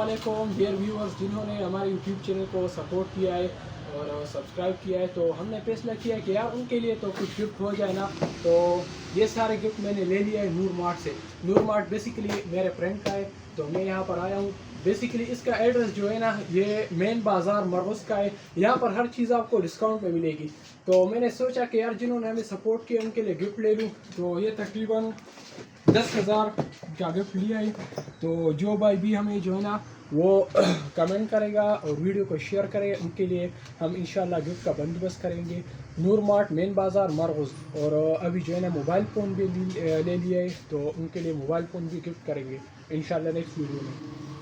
वालेकुम dear viewers, जिन्होंने हमारे यूट्यूब चैनल को सपोर्ट किया है और सब्सक्राइब किया है, तो हमने फैसला किया कि यार उनके लिए तो कुछ गिफ्ट हो जाए ना। तो ये सारे गिफ्ट मैंने ले लिया है नूर मार्ट से। नूर मार्ट बेसिकली मेरे फ्रेंड का है, तो मैं यहाँ पर आया हूँ। बेसिकली इसका एड्रेस जो है ना, ये मेन बाज़ार मरगुस का है। यहाँ पर हर चीज़ आपको डिस्काउंट में मिलेगी। तो मैंने सोचा कि यार जिन्होंने हमें सपोर्ट किया उनके लिए गिफ्ट ले लूँ। तो ये तकरीबन 10,000 का गिफ्ट लिया है। तो जो भाई भी हमें जो है ना वो कमेंट करेगा और वीडियो को शेयर करेगा, उनके लिए हम इंशाल्लाह गिफ्ट का बंदोबस्त करेंगे। नूर मार्ट मेन बाज़ार मरगुस। और अभी जो है ना मोबाइल फ़ोन भी ले लिया है, तो उनके लिए मोबाइल फ़ोन भी गिफ्ट करेंगे इंशाल्लाह नेक्स्ट वीडियो में।